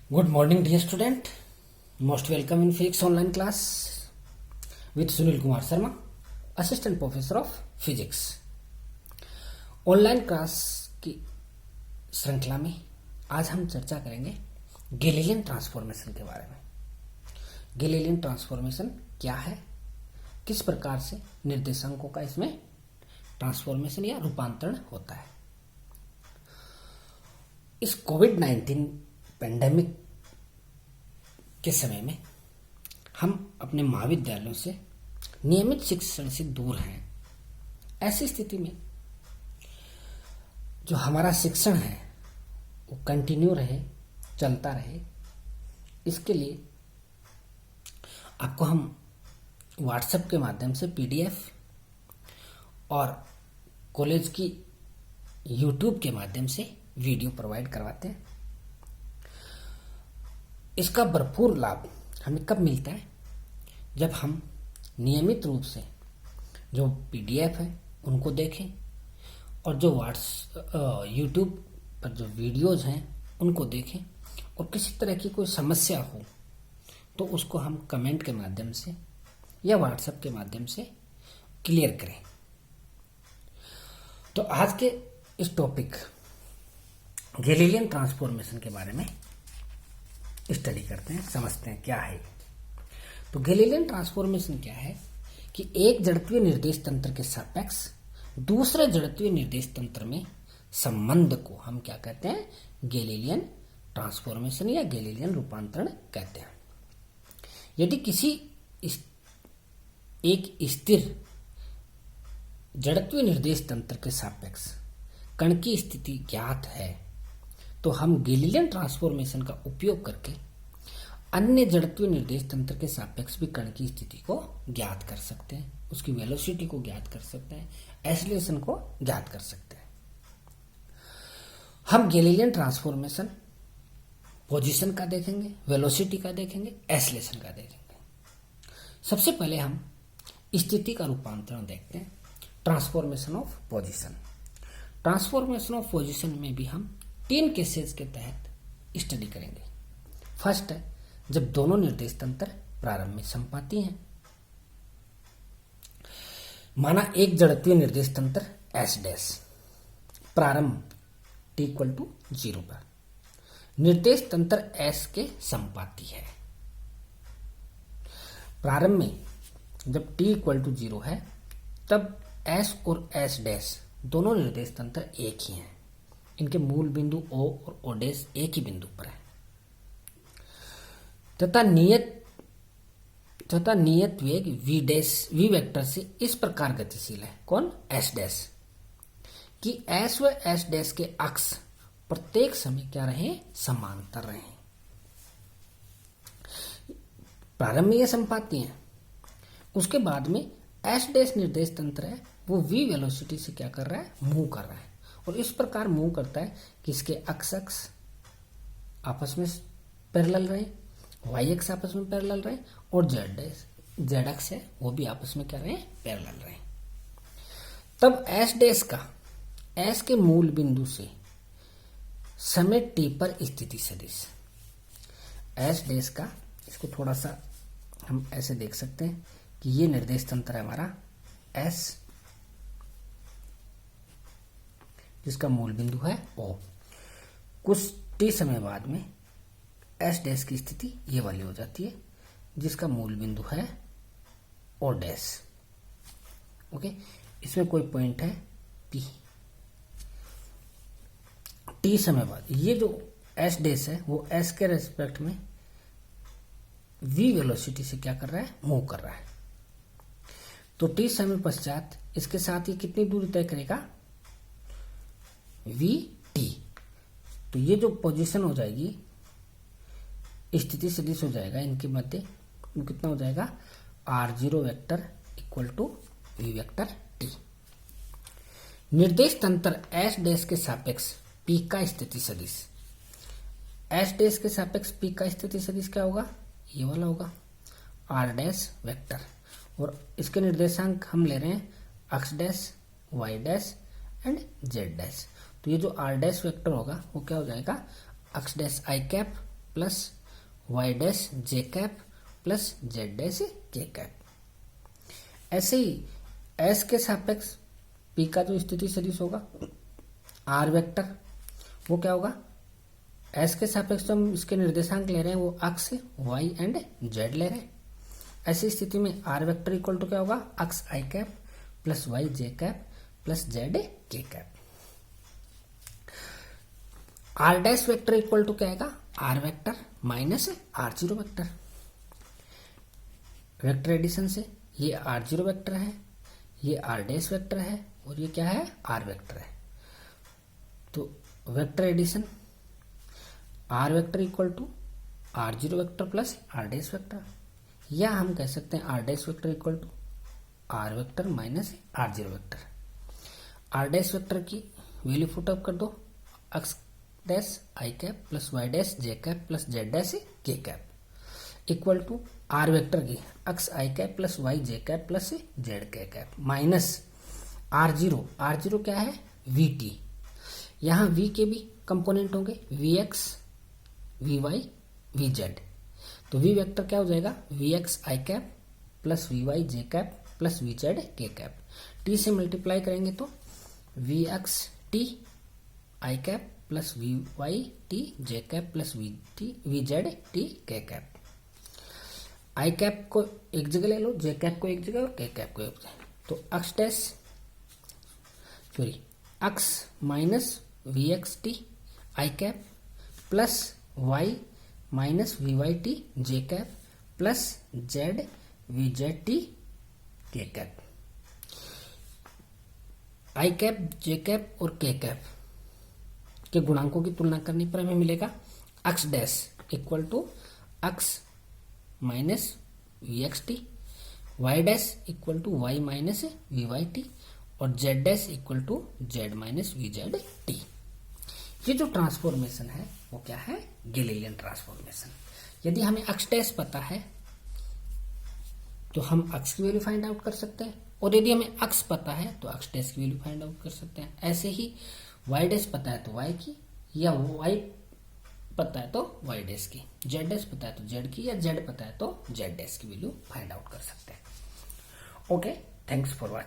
Good morning, dear student. Most welcome in Physics online class with Sunil Kumar Sharma, Assistant Professor of Physics. Online class की श्रृंखला में आज हम चर्चा करेंगे गैलीलियन ट्रांसफॉर्मेशन के बारे में। गैलीलियन ट्रांसफॉर्मेशन क्या है, किस प्रकार से निर्देशांकों का इसमें ट्रांसफॉर्मेशन या रूपांतरण होता है। इस कोविड-19 पेंडेमिक के समय में हम अपने महाविद्यालयों से नियमित शिक्षण से दूर हैं। ऐसी स्थिति में जो हमारा शिक्षण है वो कंटिन्यू रहे, चलता रहे, इसके लिए आपको हम व्हाट्सएप के माध्यम से पीडीएफ और कॉलेज की यूट्यूब के माध्यम से वीडियो प्रोवाइड करवाते हैं। इसका भरपूर लाभ हमें कब मिलता है? जब हम नियमित रूप से जो पीडीएफ है उनको देखें और जो यूट्यूब पर जो वीडियोज हैं उनको देखें, और किसी तरह की कोई समस्या हो तो उसको हम कमेंट के माध्यम से या व्हाट्सएप के माध्यम से क्लियर करें। तो आज के इस टॉपिक गैलीलियन ट्रांसफॉर्मेशन के बारे में स्टडी करते हैं, समझते हैं क्या है। तो गैलीलियन ट्रांसफॉर्मेशन क्या है कि एक जड़त्वीय निर्देश तंत्र के सापेक्ष दूसरे जड़त्वीय निर्देश तंत्र में संबंध को हम क्या कहते हैं? गैलीलियन ट्रांसफॉर्मेशन या गैलीलियन रूपांतरण कहते हैं। यदि किसी एक स्थिर जड़त्वीय निर्देश तंत्र के सापेक्ष कण की स्थिति ज्ञात है तो हम गैलीलियन ट्रांसफॉर्मेशन का उपयोग करके अन्य जड़त्वीय निर्देश तंत्र के सापेक्ष भी कण की स्थिति को ज्ञात कर सकते हैं, उसकी वेलोसिटी को ज्ञात कर सकते हैं, एक्सीलरेशन को ज्ञात कर सकते हैं। हम गैलीलियन ट्रांसफॉर्मेशन पोजीशन का देखेंगे, वेलोसिटी का देखेंगे, एक्सीलरेशन का देखेंगे। सबसे पहले हम स्थिति का रूपांतरण देखते हैं, transformation of position. Transformation of position में भी हम 3 केसेस के तहत स्टडी करेंगे। फर्स्ट है जब दोनों निर्देश तंत्र प्रारंभ में समपाती हैं। माना एक जड़त्वीय निर्देश तंत्र एस डैश प्रारंभ t=0 पर निर्देश तंत्र एस के समपाती है। प्रारंभ में जब t=0 है तब एस और एस डैश दोनों निर्देश तंत्र एक ही हैं। इनके मूल बिंदु O और O डैश एक ही बिंदु पर है तथा नियत वेग v वेक्टर से इस प्रकार गतिशील है। कौन? S डैश कि S व S डैश के अक्ष प्रत्येक समय क्या रहे? समांतर रहे। प्रारंभ में ये संपाती हैं, उसके बाद में S डैश निर्देश तंत्र है वो v वेलोसिटी से क्या कर रहा है? मूव कर रहा है, और इस प्रकार मूव करता है कि इसके अक्ष आपस में पैरेलल रहे, वाई अक्ष आपस में पैरेलल रहे, और जेड अक्ष है वो भी आपस में क्या रहे? पैरेलल रहे। तब एस डैश का एस के मूल बिंदु से समय टी पर स्थिति सदिश एस डैश का, इसको थोड़ा सा हम ऐसे देख सकते हैं कि ये निर्देश तंत्र है हमारा एस, जिसका मूल बिंदु है O। कुछ टी समय बाद में एस डैश की स्थिति ये वाली हो जाती है जिसका मूल बिंदु है O डैश। ओके, इसमें कोई पॉइंट है P। टी समय बाद ये जो एस डैश है वो एस के रेस्पेक्ट में v वेलोसिटी से क्या कर रहा है? मूव कर रहा है। तो टी समय पश्चात इसके साथ ये कितनी दूरी तय करेगा? We T. तो ये जो पोजीशन हो जाएगी, स्थिति सदिश हो जाएगा इनके मध्य, वो कितना हो जाएगा? r0 vector equal to v vector t. निर्देश तंत्र एस डैश के सापेक्ष p का स्थिति सदिश, एस डैश के सापेक्ष p का स्थिति सदिश क्या होगा? ये वाला होगा r डैश वेक्टर, और इसके निर्देशांक हम ले रहे हैं x dash, y dash and z dash. तो ये जो r डैश वेक्टर होगा वो क्या हो जाएगा? x dash i cap plus Y dash J cap plus Z dash के कैप। ऐसे ही एस के सापेक्ष पी का जो स्थिति सदिश होगा आर वेक्टर, वो क्या होगा, एस के सापेक्ष जो हम इसके निर्देशांक ले रहे हैं वो अक्ष वाई एंड जेड ले रहे हैं। ऐसी स्थिति में आर वेक्टर इक्वल टू क्या होगा, अक्ष i cap plus Y J cap plus z k cap. R dash vector equal to क्या आएगा, r vector minus are zero vector. Vector addition से ये आर जीरो वेक्टर है, ये आर डैश वेक्टर है और ये क्या है, आर वेक्टर है। तो vector addition R vector equal to R zero vector plus R dash vector, या हम कह सकते हैं R dash vector equal to R vector minus are zero vector. R dash vector की वैल्यू पुट अप कर दो, X dash I cap plus Y dash J cap plus Z dash के cap equal to R vector की X I cap plus Y J cap plus z k cap minus are zero क्या है, we T. यहाँ we के भी component होंगे, v x v y v z. तो v vector क्या हो जाएगा, वी एक्स आई कैप प्लस वी वाई जे cap plus v z k cap. T से मल्टीप्लाई करेंगे तो v x T I cap plus v Y T J cap plus v Z T के cap. आई cap को एक जगह ले लो, जे cap को एक जगह और के कैप को एक जगह। तो X dash sorry X minus V x T I cap plus Y minus V Y T J cap plus Z V Z T के कैप। आई कैप जे कैप और के कैप के गुणांकों की तुलना करने पर हमें मिलेगा X dash equal to X minus V x T, Y dash equal to Y minus V Y T और Z dash equal to Z minus V Z T. ये जो ट्रांसफॉर्मेशन है वो क्या है, गैलीलियन ट्रांसफॉर्मेशन। यदि हमें अक्स डैश पता है तो हम अक्स की वैल्यू फाइंड आउट कर सकते हैं, और यदि हमें अक्स पता है तो अक्स डैश की वैल्यू फाइंड आउट कर सकते हैं। ऐसे ही वाई डैश पता है तो वाई की, या वाई पता है तो वाई डैश की, जेड डैश पता है तो जेड की, या जेड पता है तो जेड डैश की वैल्यू फाइंड आउट कर सकते हैं। Okay, thanks for watching.